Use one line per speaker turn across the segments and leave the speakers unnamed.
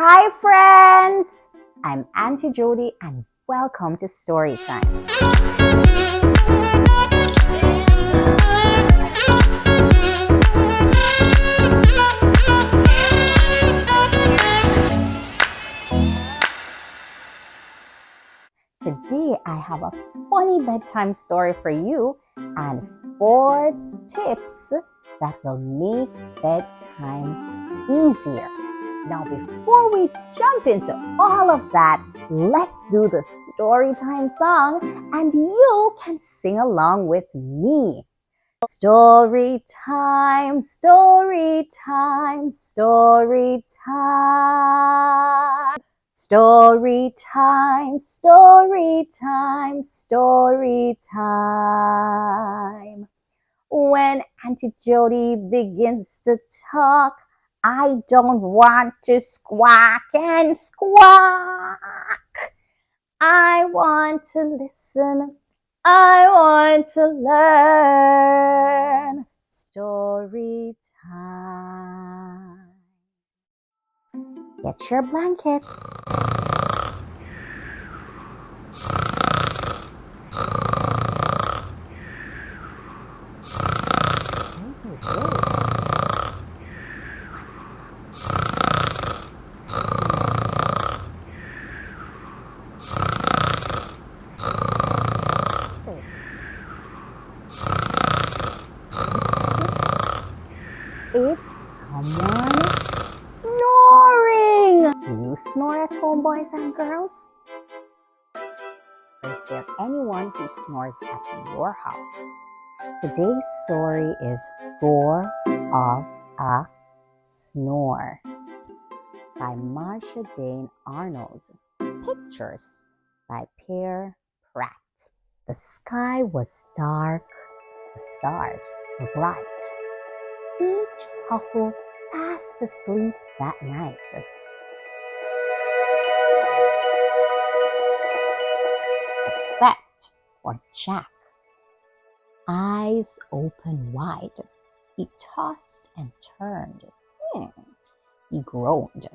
Hi friends! I'm Aunty Jodi and welcome to Story Time. Today I have a funny bedtime story for you and 4 tips that will make bedtime easier. Now, before we jump into all of that, let's do the story time song and you can sing along with me. Story time, story time, story time. Story time, story time, story time. When Aunty Jodi begins to talk, I don't want to squawk and squawk. I want to listen. I want to learn. Story time. Get your blanket. It's someone snoring. Do you snore at home, boys and girls? Is there anyone who snores at your house? Today's story is Roar of a Snore by Marsha Arnold. Pictures by Pierre Pratt. The sky was dark, the stars were bright. Each huffle fast asleep that night. Except for Jack. Eyes open wide, he tossed and turned. He groaned.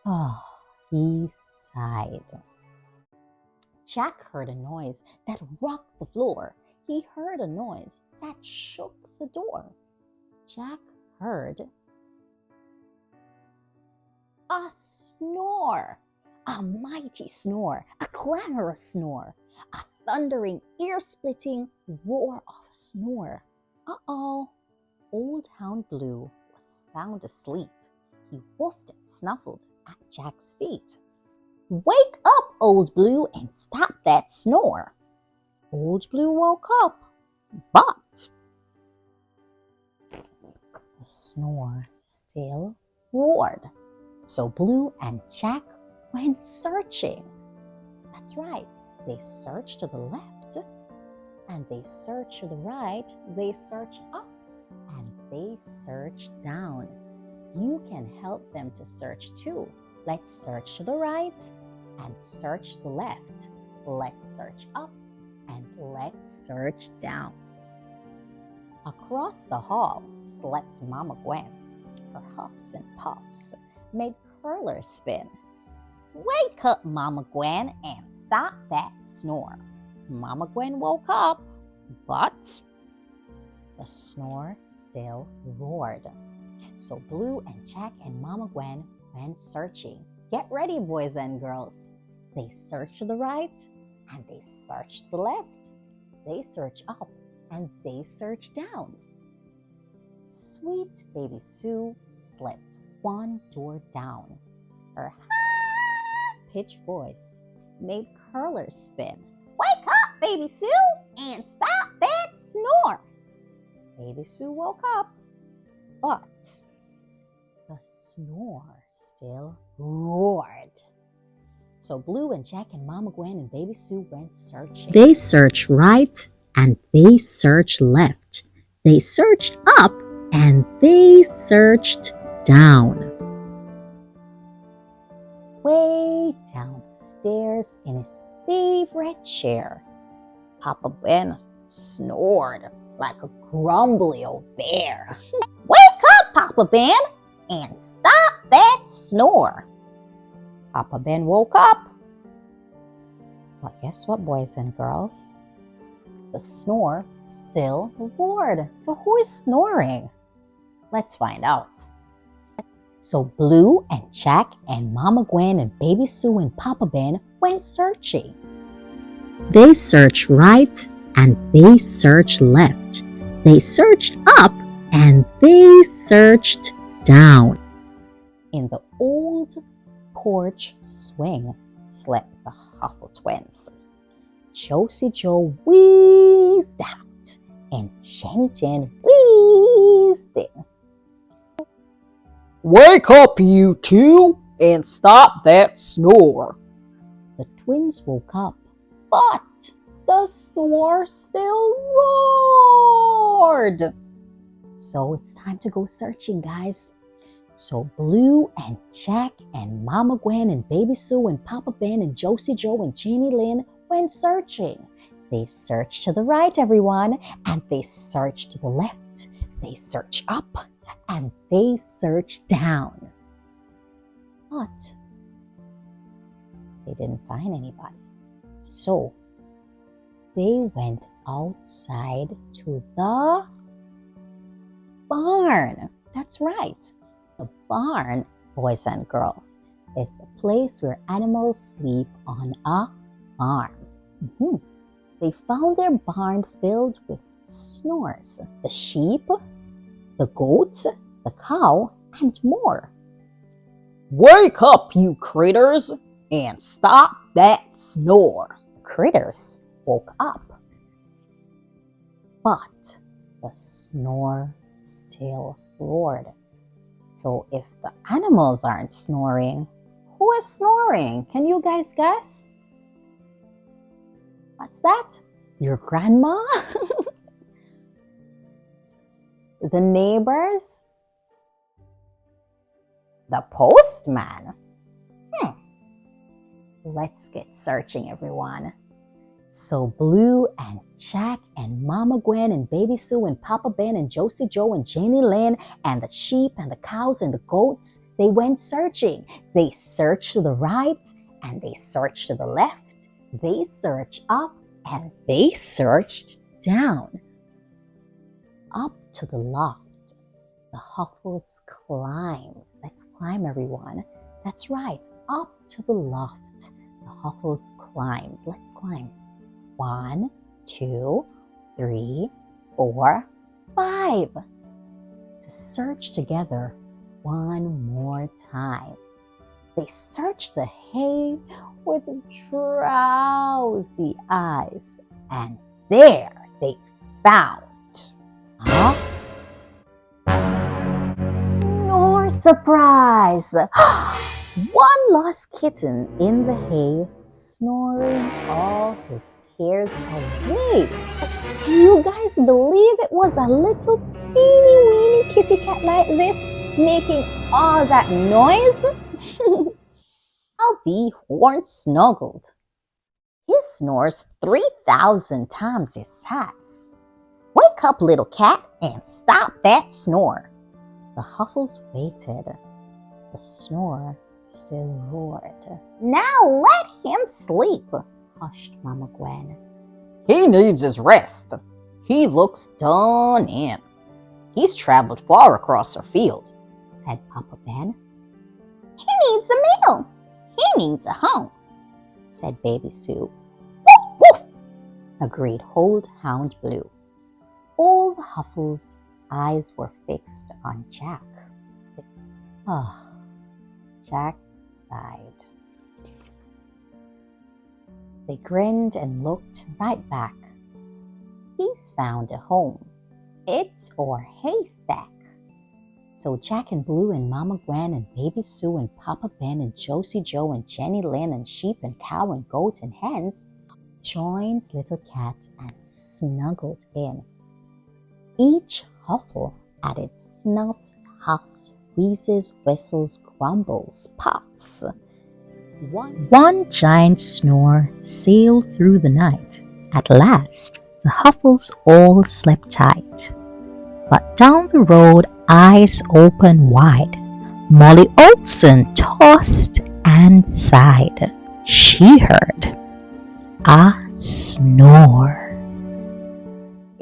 Oh, he sighed. Jack heard a noise that rocked the floor. He heard a noise that shook the door. Jack heard a snore, a mighty snore, a clamorous snore, a thundering, ear-splitting roar of a snore. Uh-oh, Old Hound Blue was sound asleep. He woofed and snuffled at Jack's feet. Wake up, Old Blue, and stop that snore. Old Blue woke up, but the snore still roared. So Blue and Jack went searching. That's right, they searched to the left, and they searched to the right, they searched up, and they searched down. You can help them to search too. Let's search to the right and search to the left. Let's search up and let's search down. Across the hall slept Mama Gwen. Her huffs and puffs made curlers spin. Wake up, Mama Gwen, and stop that snore. Mama Gwen woke up, but the snore still roared. So Blue and Jack and Mama Gwen went searching. Get ready, boys and girls. They searched to the right and they searched to the left. They searched up and they searched down. Sweet baby Sue slept one door down. Her high-pitched voice made curlers spin. Wake up, baby Sue, and stop that snore. Baby Sue woke up, but the snore still roared. So Blue and Jack and Mama Gwen and Baby Sue went searching. They searched right and they searched left. They searched up and they searched down. Way downstairs in his favorite chair, Papa Ben snored like a grumbly old bear. Wake up, Papa Ben! and stop that snore. Papa Ben woke up. But guess what, boys and girls? The snore still roared. So who is snoring? Let's find out. So Blue and Jack and Mama Gwen and Baby Sue and Papa Ben went searching. They searched right and they searched left. They searched up and they searched down. In the old porch swing slept the Huffle twins. Josie Joe wheezed out and Jenny Jen wheezed in.
Wake up, you two, and stop that snore.
The twins woke up, but the snore still roared. So it's time to go searching, guys. So Blue and Jack and Mama Gwen and Baby Sue and Papa Ben and Josie Joe and Jenny Lynn went searching. They searched to the right, everyone, and they searched to the left. They searched up and they searched down. But they didn't find anybody. So they went outside to the barn. That's right. The barn, boys and girls, is the place where animals sleep on a farm. They found their barn filled with snores. The sheep, the goats, the cow, and more.
Wake up, you critters, and stop that snore.
The critters woke up, but the snore still roared. So if the animals aren't snoring, who is snoring? Can you guys guess? What's that? Your grandma? The neighbors? The postman? Let's get searching, everyone. So Blue and Jack and Mama Gwen and Baby Sue and Papa Ben and Josie Joe and Jenny Lynn and the sheep and the cows and the goats, they went searching. They searched to the right and they searched to the left. They searched up and they searched down. Up to the loft, the Huffles climbed. Let's climb, everyone. That's right, up to the loft, the Huffles climbed. Let's climb. 1, 2, 3, 4, 5. To search together one more time. They searched the hay with drowsy eyes, and there they found Snore surprise! One lost kitten in the hay, snoring all his cares away. Can you guys believe it was a little teeny-weeny kitty cat like this making all that noise? Alfie horn-snuggled. He snores 3,000 times his size. Wake up, little cat, and stop that snore. The Huffles waited. The snore still roared. Now let him sleep, hushed Mama Gwen.
He needs his rest. He looks done in. He's traveled far across our field,
said Papa Ben.
He needs a meal. He needs a home,
said Baby Sue.
Woof, woof,
agreed Old Hound Blue. All the Huffles' eyes were fixed on Jack. Jack sighed. They grinned and looked right back. He's found a home. It's our haystack. So Jack and Blue and Mama Gwen and Baby Sue and Papa Ben and Josie Joe and Jenny Lynn and sheep and cow and goat and hens joined Little Cat and snuggled in. Each Huffle added snuffs, huffs, wheezes, whistles, grumbles, puffs. One giant snore sailed through the night. At last, the Huffles all slept tight. But down the road, eyes opened wide.
Molly Olsen tossed and sighed. She heard a snore.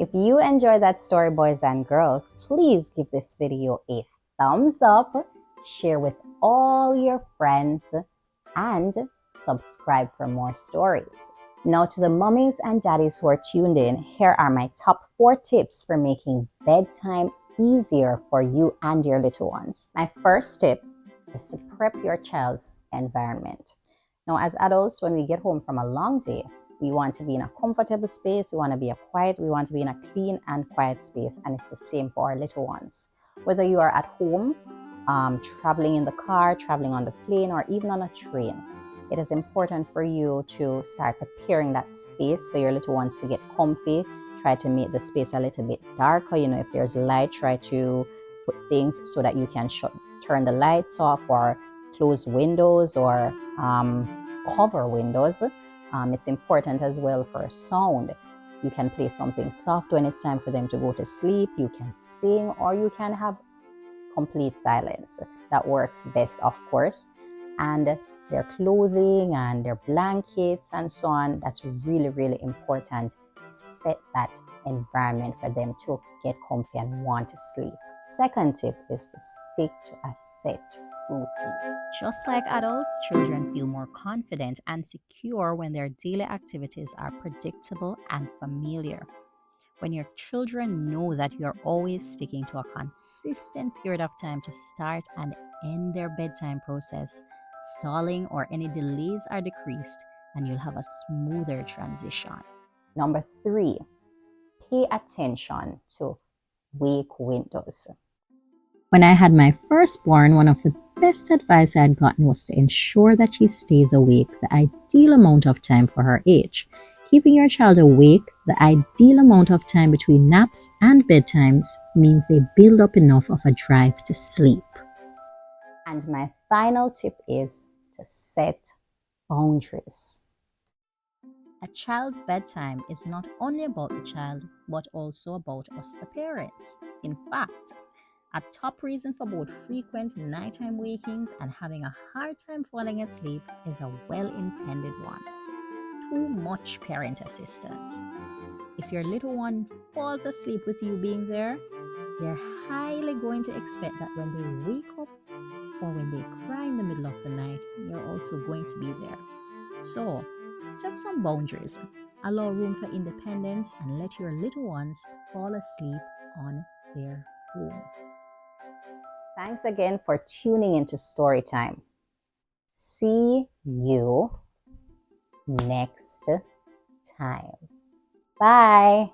If you enjoyed that story, boys and girls, please give this video a thumbs up, share with all your friends, and subscribe for more stories. Now, to the mummies and daddies who are tuned in, here are my top 4 tips for making bedtime easier for you and your little ones. My first tip is to prep your child's environment. Now, as adults, when we get home from a long day, we want to be in a comfortable space, we want to be we want to be in a clean and quiet space, and it's the same for our little ones. Whether you are at home, traveling in the car, traveling on the plane, or even on a train, it is important for you to start preparing that space for your little ones to get comfy. Try to make the space a little bit darker. If there's light, try to put things so that you can turn the lights off, or close windows, or cover windows. It's important as well for sound. You can play something soft when it's time for them to go to sleep. You can sing, or you can have complete silence. That works best, of course. And their clothing and their blankets and so on, that's really, really important to set that environment for them to get comfy and want to sleep. Second tip is to stick to a set routine.
Just like adults, children feel more confident and secure when their daily activities are predictable and familiar. When your children know that you are always sticking to a consistent period of time to start and end their bedtime process, stalling or any delays are decreased, and you'll have a smoother transition.
Number 3, pay attention to wake windows.
When I had my firstborn, one of the best advice I had gotten was to ensure that she stays awake the ideal amount of time for her age. Keeping your child awake the ideal amount of time between naps and bedtimes means they build up enough of a drive to sleep.
And my final tip is to set boundaries.
A child's bedtime is not only about the child, but also about us, the parents. In fact, a top reason for both frequent nighttime wakings and having a hard time falling asleep is a well-intended one: too much parent assistance. If your little one falls asleep with you being there, they're highly going to expect that when they wake up or when they cry in the middle of the night, you're also going to be there. So, set some boundaries, allow room for independence, and let your little ones fall asleep on their own.
Thanks again for tuning into Storytime. See you next time. Bye.